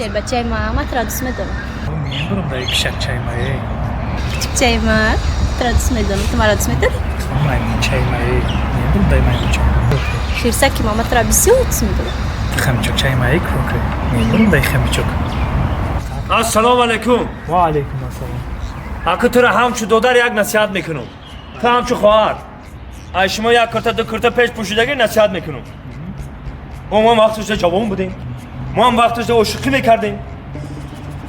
شیر بچه ما ترا دوست میدارم. میدونم دایی کشک چای مایه. بچه ما ترا دوست میدارم. تو مرا دوست میداری؟ مایمون چای مایه. میدونم دایی مایمون چای. شیرسکی ما ترا بسیار دوست میدارم. خمیچوک چای مایه کروکه. میدونم دایی خمیچوک. السلام علیکم. و علیکم السلام. اگه تو را همچو دودر یک نصیحت میکنم. تو همچو خواهر. ای شما یک کرته دو کرته پیش پوشیدگی نصیحت میکنم. ما وقتش جوان بودیم. ما هم وقتش عاشقی میکردیم.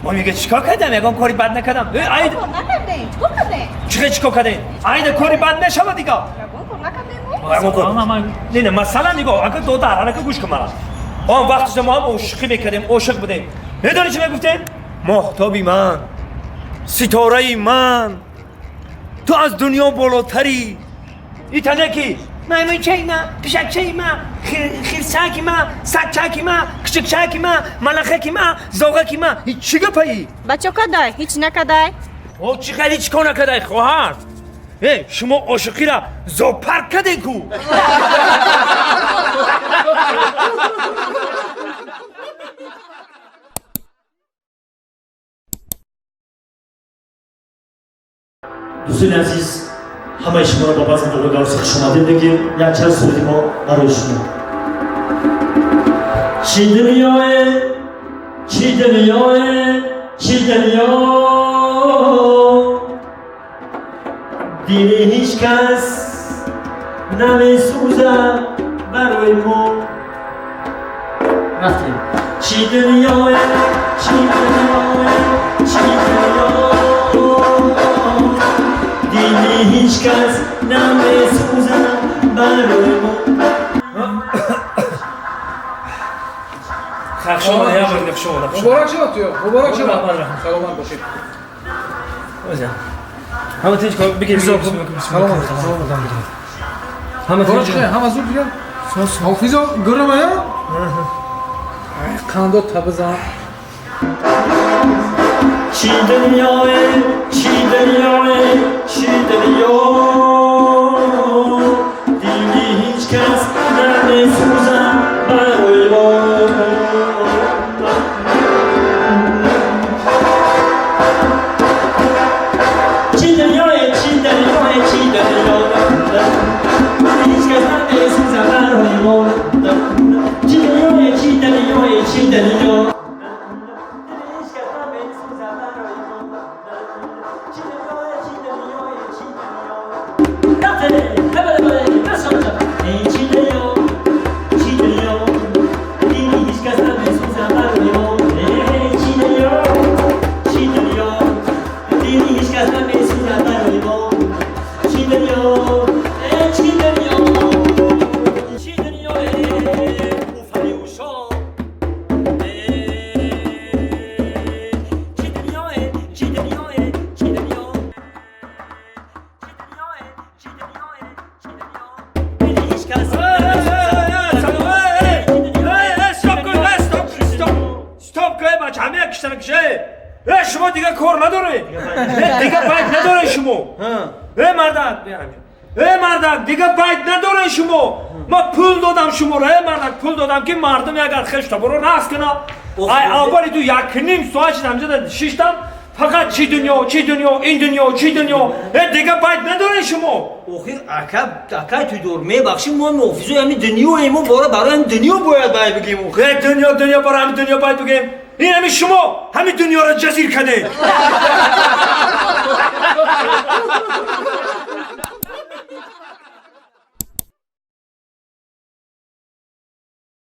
ما میگه چیکار کردم؟ میگم کاری بد نکردم. نکردیم. چیکار کردیم؟ چیکار کردیم؟ عید کاری بد نشود دیگه. نه مثلا نگاه اگه دودر اگه گوش کن مرا. ما وقتش ما هم عاشقی میکردیم عاشق بودیم. میدونی چی میگفتیم؟ ماهتابی من. ستاره من. تو از دنیا بالاتری. ایتانه کی؟ میمون چای ما، کشک چای ما، خیرسکی ما، سگچکی ما، کشکچکی ما، ملخکی ما، زوغکی ما. هیچ چی گپایی؟ بچه کدای؟ هیچ نکدای؟ او چی خیلی چی کنه کدای خواهر؟ شما عاشقی را زوپر کدین کو؟ دوستان عزیز همه شما را با بازم دوباره خوش آمدید بگیم یک چند سوری ما برای شما چی دنیاه چی دنیاه چی دنیا دل هیچ کس نمیسوزد برای ما رفتیم چی دنیاه چی دنیاه چی دنیا دیلی هیچ کس نمیسوزد برای ما شما یا برید شما مبارک شد تو مبارک شد سلامت باشید همه تیج کار بگیر سلامت همه مبارک تیج شد همه زود بیا حافظا گرم آیا قندو تبزن چی دنیاه چی دنیاه چی دنیا دیلی هیچ کس نمیسوزد برای ما چی دنیاه چی دنیاه چی دنیا هیچ کس نمیسوزد برای ما چی دنیاه چی دنیاه چی دنیا شما دیگه کار نداره دیگه باید نداره شما مردک دیگه باید نداره شما ما پول دادم شما رو مردک پول دادم که مردم اگر خشتا برو راست کنه اولی تو یک نیم ساعت شدم زده شیشتم فقط چی دنیا این دنیا چی دنیا دیگه باید نداره شما آخر اکا توی دور میبخشیم ما محافظه همین دنیا ایمون برای همین دنیا باید بگیم دنیا برای همین دنیا باید بگیم این همین شما همین دنیا را جزیر کده